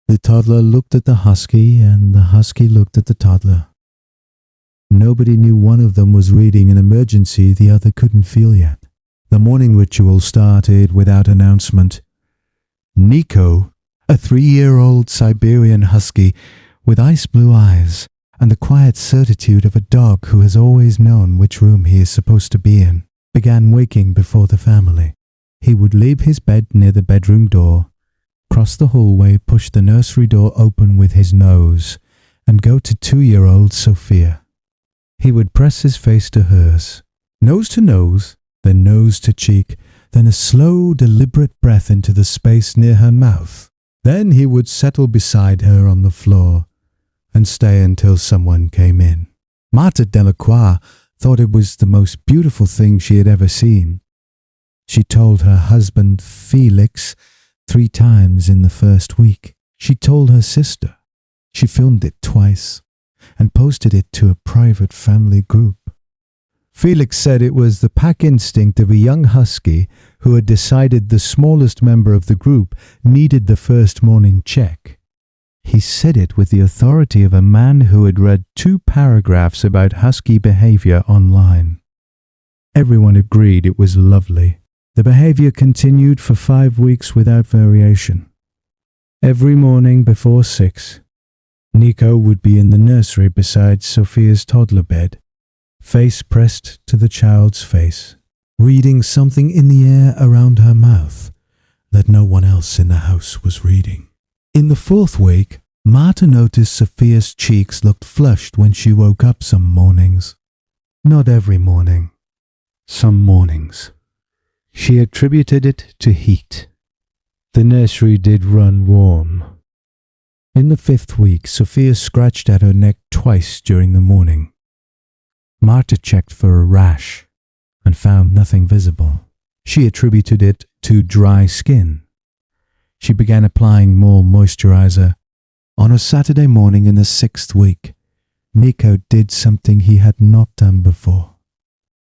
The toddler looked at the husky, and the husky looked at the toddler. Nobody knew one of them was reading an emergency the other couldn't feel yet. The morning ritual started without announcement. Nico, a 3-year-old Siberian Husky with ice blue eyes and the quiet certitude of a dog who has always known which room he is supposed to be in, began waking before the family. He would leave his bed near the bedroom door, cross the hallway, push the nursery door open with his nose, and go to 2-year-old Sophia. He would press his face to hers, nose to nose, then nose to cheek, then a slow, deliberate breath into the space near her mouth. Then he would settle beside her on the floor and stay until someone came in. Martha Delacroix thought it was the most beautiful thing she had ever seen. She told her husband Felix 3 times in the first week. She told her sister. She filmed it twice and posted it to a private family group. Felix said it was the pack instinct of a young husky who had decided the smallest member of the group needed the first morning check. He said it with the authority of a man who had read 2 paragraphs about husky behavior online. Everyone agreed it was lovely. The behavior continued for 5 weeks without variation. Every morning before 6, Nico would be in the nursery beside Sophia's toddler bed, face pressed to the child's face, reading something in the air around her mouth that no one else in the house was reading. In the 4th week, Martha noticed Sophia's cheeks looked flushed when she woke up some mornings. Not every morning. Some mornings. She attributed it to heat. The nursery did run warm. In the 5th week, Sophia scratched at her neck twice during the morning. Martha checked for a rash and found nothing visible. She attributed it to dry skin. She began applying more moisturizer. On a Saturday morning in the 6th week, Nico did something he had not done before.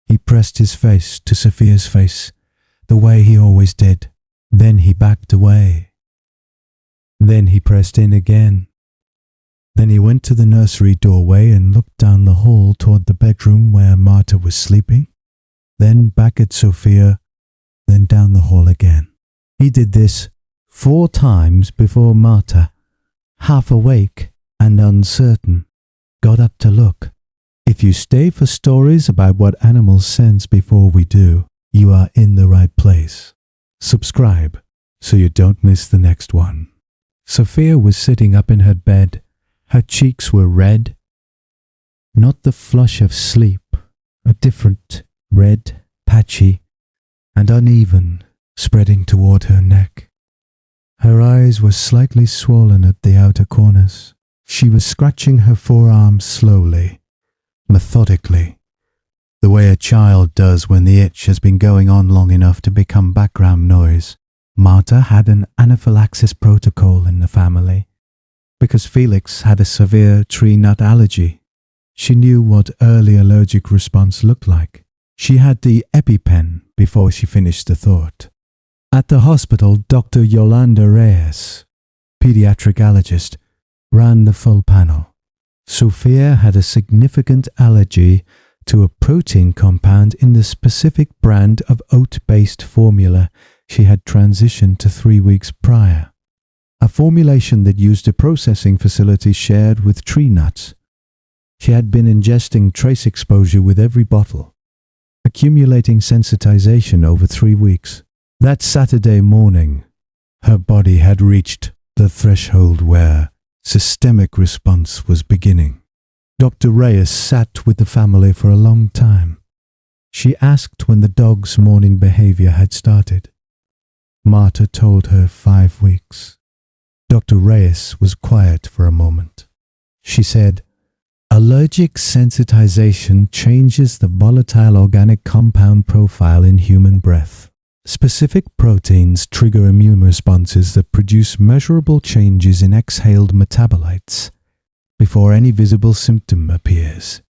He pressed his face to Sophia's face, the way he always did. Then he backed away. Then he pressed in again. Then he went to the nursery doorway and looked down the hall toward the bedroom where Martha was sleeping, then back at Sophia, then down the hall again. He did this 4 times before Martha, half awake and uncertain, got up to look. If you stay for stories about what animals sense before we do, you are in the right place. Subscribe so you don't miss the next one. Sophia was sitting up in her bed. Her cheeks were red. Not the flush of sleep, a different red, patchy, and uneven, spreading toward her neck. Her eyes were slightly swollen at the outer corners. She was scratching her forearm slowly, methodically, the way a child does when the itch has been going on long enough to become background noise. Martha had an anaphylaxis protocol in the family. Because Felix had a severe tree nut allergy, she knew what early allergic response looked like. She had the EpiPen before she finished the thought. At the hospital, Dr. Yolanda Reyes, pediatric allergist, ran the full panel. Sophia had a significant allergy to a protein compound in the specific brand of oat-based formula she had transitioned to 3 weeks prior, a formulation that used a processing facility shared with tree nuts. She had been ingesting trace exposure with every bottle, accumulating sensitization over 3 weeks. That Saturday morning, her body had reached the threshold where systemic response was beginning. Dr. Reyes sat with the family for a long time. She asked when the dog's morning behavior had started. Martha told her 5 weeks. Dr. Reyes was quiet for a moment. She said, "Allergic sensitization changes the volatile organic compound profile in human breath. Specific proteins trigger immune responses that produce measurable changes in exhaled metabolites before any visible symptom appears.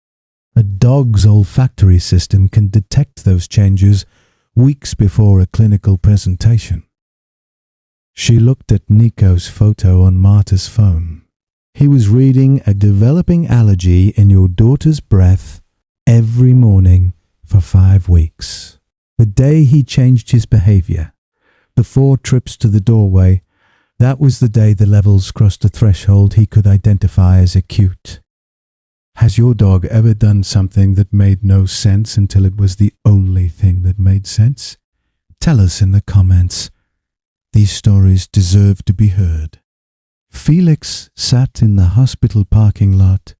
A dog's olfactory system can detect those changes weeks before a clinical presentation." She looked at Nico's photo on Marta's phone. He was reading a developing allergy in your daughter's breath every morning for 5 weeks. The day he changed his behavior, the 4 trips to the doorway, that was the day the levels crossed a threshold he could identify as acute. Has your dog ever done something that made no sense until it was the only thing that made sense? Tell us in the comments. These stories deserve to be heard. Felix sat in the hospital parking lot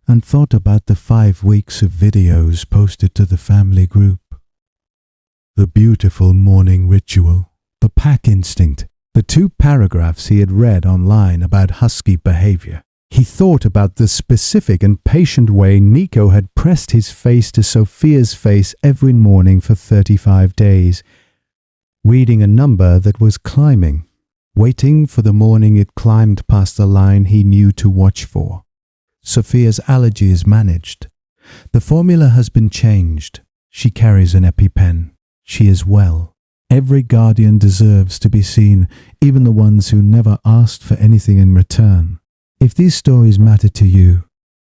and thought about the 5 weeks of videos posted to the family group. The beautiful morning ritual, the pack instinct, the 2 paragraphs he had read online about husky behavior. He thought about the specific and patient way Nico had pressed his face to Sophia's face every morning for 35 days, reading a number that was climbing, waiting for the morning it climbed past the line he knew to watch for. Sophia's allergy is managed. The formula has been changed. She carries an EpiPen. She is well. Every guardian deserves to be seen, even the ones who never asked for anything in return. If these stories matter to you,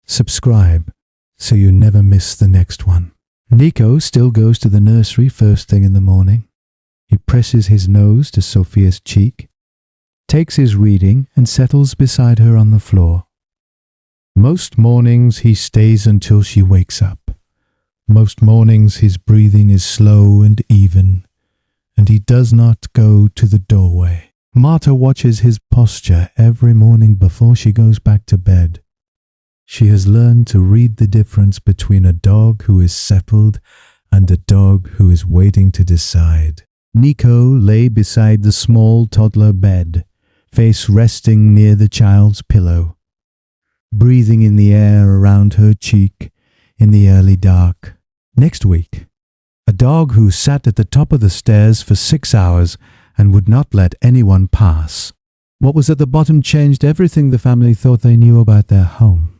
subscribe so you never miss the next one. Nico still goes to the nursery first thing in the morning. He presses his nose to Sophia's cheek, takes his reading and settles beside her on the floor. Most mornings he stays until she wakes up. Most mornings his breathing is slow and even, and he does not go to the doorway. Marta watches his posture every morning before she goes back to bed. She has learned to read the difference between a dog who is settled and a dog who is waiting to decide. Nico lay beside the small toddler bed, face resting near the child's pillow, breathing in the air around her cheek in the early dark. Next week, a dog who sat at the top of the stairs for 6 hours and would not let anyone pass. What was at the bottom changed everything the family thought they knew about their home.